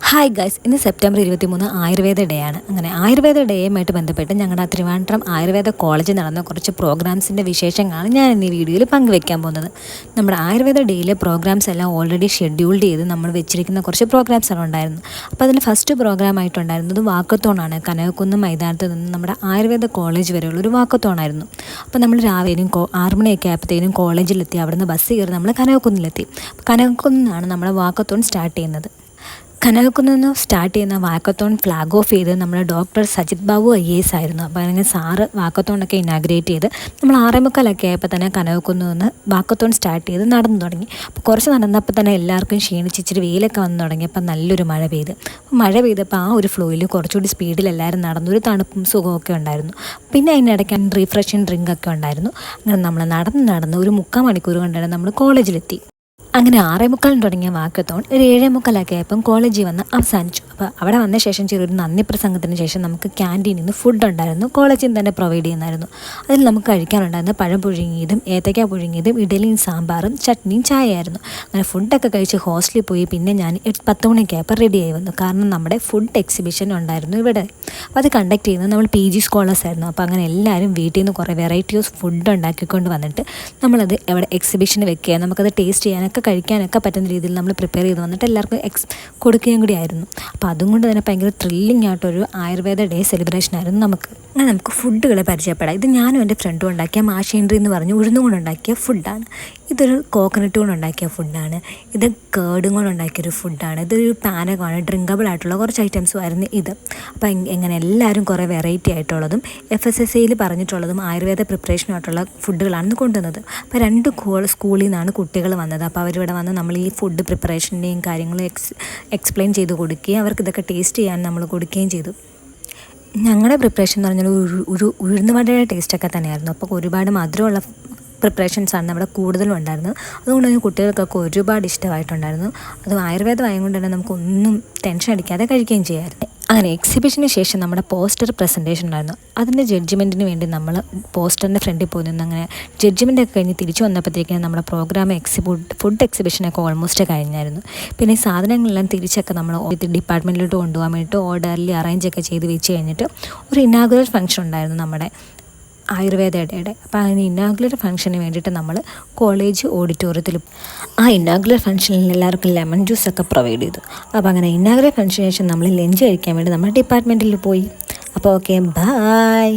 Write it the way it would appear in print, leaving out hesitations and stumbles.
Hi guys, ഇന്ന് September 23 Ayurveda day ആണ്. അങ്ങനെ ആയുർവേദ ഡേയുമായിട്ട് ബന്ധപ്പെട്ട് ഞങ്ങളുടെ തിരുവനന്തപുരം ആയുർവേദ കോളേജിൽ നടന്ന കുറച്ച് പ്രോഗ്രാംസിൻ്റെ വിശേഷങ്ങളാണ് ഞാൻ ഇന്ന് ഈ വീഡിയോയിൽ പങ്കുവെക്കാൻ പോകുന്നത്. നമ്മുടെ ആയുർവേദ ഡേയിലെ പ്രോഗ്രാംസ് എല്ലാം ഓൾറെഡി ഷെഡ്യൂൾഡ് ചെയ്ത് നമ്മൾ വെച്ചിരിക്കുന്ന കുറച്ച് പ്രോഗ്രാംസാണ് ഉണ്ടായിരുന്നു. അപ്പോൾ അതിൽ ഫസ്റ്റ് പ്രോഗ്രാം ആയിട്ടുണ്ടായിരുന്നത് വാക്കത്തോണാണ്. കനകക്കുന്ന് മൈതാനത്ത് നിന്ന് നമ്മുടെ ആയുർവേദ കോളേജ് വരെയുള്ളൊരു വാക്കത്തോണായിരുന്നു. അപ്പോൾ നമ്മൾ രാവിലെയും 6 മണിയൊക്കെ ആയപ്പോഴത്തേനും കോളേജിലെത്തി. അവിടെ നിന്ന് ബസ് കയറി നമ്മൾ കനകക്കുന്നിലെത്തി. കനകക്കുന്നാണ് നമ്മുടെ വാക്കത്തോൺ സ്റ്റാർട്ട് ചെയ്യുന്നത്. കനകക്കുന്നിൽ നിന്ന് സ്റ്റാർട്ട് ചെയ്യുന്ന വാക്കത്തോൺ ഫ്ലാഗ് ഓഫ് ചെയ്ത് നമ്മൾ ഡോക്ടർ സജിത് ബാബു IAS ആയിരുന്നു. അപ്പോൾ അങ്ങനെ സാറ് വാക്കത്തോണൊക്കെ ഇനാഗ്രേറ്റ് ചെയ്ത് നമ്മൾ 6:45 ആയപ്പോൾ തന്നെ കനകക്കുന്നിൽ നിന്ന് വാക്കത്തോൺ സ്റ്റാർട്ട് ചെയ്ത് നടന്നു തുടങ്ങി. അപ്പോൾ കുറച്ച് നടന്നപ്പോൾ തന്നെ എല്ലാവർക്കും ക്ഷീണിച്ച് ഇച്ചിരി വെയിലൊക്കെ വന്നു തുടങ്ങിയപ്പോൾ നല്ലൊരു മഴ പെയ്ത്. മഴ പെയ്തപ്പോൾ ആ ഒരു ഫ്ലോയിൽ കുറച്ചുകൂടി സ്പീഡിൽ എല്ലാവരും നടന്നു. ഒരു തണുപ്പും സുഖമൊക്കെ ഉണ്ടായിരുന്നു. പിന്നെ അതിനിടയ്ക്ക് റീഫ്രഷിങ് ഡ്രിങ്കൊക്കെ ഉണ്ടായിരുന്നു. അങ്ങനെ നമ്മൾ നടന്ന് ഒരു 3/4 മണിക്കൂർ കൊണ്ടാണ് നമ്മൾ കോളേജിലെത്തി. അങ്ങനെ 6:45 തുടങ്ങിയ വാക്കത്തോൺ ഒരു 7:45 ആയപ്പം കോളേജിൽ വന്ന് അവസാനിച്ചു. അപ്പോൾ അവിടെ വന്ന ശേഷം ചെറിയൊരു നന്ദി പ്രസംഗത്തിന് ശേഷം നമുക്ക് ക്യാൻറ്റീനിൽ നിന്ന് ഫുഡ് ഉണ്ടായിരുന്നു. കോളേജിൽ നിന്ന് തന്നെ പ്രൊവൈഡ് ചെയ്യുന്നതായിരുന്നു. അതിൽ നമുക്ക് കഴിക്കാനുണ്ടായിരുന്ന പഴം പുഴുങ്ങിയതും ഏത്തയ്ക്ക പുഴുങ്ങിയതും ഇഡലിയും സാമ്പാറും ചട്നിയും ചായയായിരുന്നു. അങ്ങനെ ഫുഡൊക്കെ കഴിച്ച് ഹോസ്റ്റലിൽ പോയി. പിന്നെ ഞാൻ 10 മണിയൊക്കെ ആയപ്പോൾ റെഡിയായി വന്നു. കാരണം നമ്മുടെ ഫുഡ് എക്സിബിഷൻ ഉണ്ടായിരുന്നു ഇവിടെ. അപ്പോൾ അത് കണ്ടക്ട് ചെയ്യുന്നത് നമ്മൾ PG സ്കോളേഴ്സ് ആയിരുന്നു. അപ്പോൾ അങ്ങനെ എല്ലാവരും വീട്ടിൽ നിന്ന് കുറേ വെറൈറ്റി ഓഫ് ഫുഡ് ഉണ്ടാക്കിക്കൊണ്ട് വന്നിട്ട് നമ്മളത് അവിടെ എക്സിബിഷന് വെക്കുക, നമുക്കത് ടേസ്റ്റ് ചെയ്യാനൊക്കെ കഴിക്കാനൊക്കെ പറ്റുന്ന രീതിയിൽ നമ്മൾ പ്രിപ്പയർ ചെയ്ത് വന്നിട്ട് എല്ലാവർക്കും കൊടുക്കുകയും കൂടി ആയിരുന്നു. അപ്പോൾ അതുകൊണ്ട് തന്നെ ഭയങ്കര ത്രില്ലിംഗ് ആയിട്ടൊരു ആയുർവേദ ഡേ സെലിബ്രേഷൻ ആയിരുന്നു നമുക്ക്. അങ്ങനെ നമുക്ക് ഫുഡുകളെ പരിചയപ്പെടാം. ഇത് ഞാനും എൻ്റെ ഫ്രണ്ടും ഉണ്ടാക്കിയ മാഷേൻട്രി എന്ന് പറഞ്ഞ് ഉഴുന്നും കൊണ്ടുണ്ടാക്കിയ ഫുഡാണ്. ഇതൊരു കോക്കനട്ട് കൊണ്ടുണ്ടാക്കിയ ഫുഡാണ്. ഇത് കേർഡും കൊണ്ടുണ്ടാക്കിയൊരു ഫുഡാണ്. ഇതൊരു പാനകമാണ്. ഡ്രിങ്കബിൾ ആയിട്ടുള്ള കുറച്ച് ഐറ്റംസും ആയിരുന്നു ഇത്. അപ്പോൾ എങ്ങനെ എല്ലാവരും കുറേ വെറൈറ്റി ആയിട്ടുള്ളതും FSSAയിൽ പറഞ്ഞിട്ടുള്ളതും ആയുർവേദ പ്രിപ്പറേഷനായിട്ടുള്ള ഫുഡുകളാണ് കൊണ്ടുവന്നത്. അപ്പോൾ 2 സ്കൂളിൽ നിന്നാണ് കുട്ടികൾ വന്നത്. അപ്പോൾ അവരിവിടെ വന്ന് നമ്മൾ ഈ ഫുഡ് പ്രിപ്പറേഷൻ്റെയും കാര്യങ്ങളും എക്സ്പ്ലെയിൻ ചെയ്ത് കൊടുക്കുകയും അവർക്ക് ഇതൊക്കെ ടേസ്റ്റ് ചെയ്യാൻ നമ്മൾ കൊടുക്കുകയും ചെയ്തു. ഞങ്ങളുടെ പ്രിപ്പറേഷൻ എന്ന് പറഞ്ഞാൽ ഒരു ഉഴുന്നുവടയുടെ ടേസ്റ്റൊക്കെ തന്നെയായിരുന്നു. അപ്പോൾ ഒരുപാട് മധുരമുള്ള പ്രിപ്പറേഷൻസാണ് അവിടെ കൂടുതലും ഉണ്ടായിരുന്നത്. അതുകൊണ്ട് തന്നെ കുട്ടികൾക്കൊക്കെ ഒരുപാട് ഇഷ്ടമായിട്ടുണ്ടായിരുന്നു. അത് ആയുർവേദമായതുകൊണ്ട് തന്നെ നമുക്കൊന്നും ടെൻഷൻ അടിക്കാതെ കഴിക്കുകയും ചെയ്യാമായിരുന്നു. അങ്ങനെ എക്സിബിഷന് ശേഷം നമ്മുടെ പോസ്റ്റർ പ്രസൻറ്റേഷൻ ഉണ്ടായിരുന്നു. അതിൻ്റെ ജഡ്ജ്മെൻറ്റിന് വേണ്ടി നമ്മൾ പോസ്റ്ററിൻ്റെ ഫ്രണ്ടിൽ പോയി നിന്ന് അങ്ങനെ ജഡ്ജ്മെൻറ്റൊക്കെ കഴിഞ്ഞ് തിരിച്ചു വന്നപ്പോഴത്തേക്കും നമ്മുടെ പ്രോഗ്രാം ഫുഡ് എക്സിബിഷനൊക്കെ ഓൾമോസ്റ്റ് കഴിഞ്ഞായിരുന്നു. പിന്നെ ഈ സാധനങ്ങളെല്ലാം തിരിച്ചൊക്കെ നമ്മൾ ഡിപ്പാർട്ട്മെൻറ്റിലോട്ട് കൊണ്ടുപോകാൻ വേണ്ടിയിട്ട് ഓർഡറിൽ അറേഞ്ചൊക്കെ ചെയ്ത് വെച്ച് കഴിഞ്ഞിട്ട് ഒരു ഇനാഗുറൽ ഫംഗ്ഷൻ ഉണ്ടായിരുന്നു നമ്മുടെ ആയുർവേദ ഡേയുടെ. അപ്പോൾ അങ്ങനെ ഇനാഗുലർ ഫംഗ്ഷന് വേണ്ടിയിട്ട് നമ്മൾ കോളേജ് ഓഡിറ്റോറിയത്തിൽ ആ ഇനാഗുലർ ഫംഗ്ഷനിൽ എല്ലാവർക്കും ലെമൺ ജ്യൂസൊക്കെ പ്രൊവൈഡ് ചെയ്തു. അപ്പോൾ അങ്ങനെ ഇനാഗുലർ ഫംഗ്ഷന് ശേഷം നമ്മൾ ലഞ്ച് കഴിക്കാൻ വേണ്ടി നമ്മൾ ഡിപ്പാർട്ട്മെൻറ്റിൽ പോയി. അപ്പോൾ ഓക്കെ, ബൈ.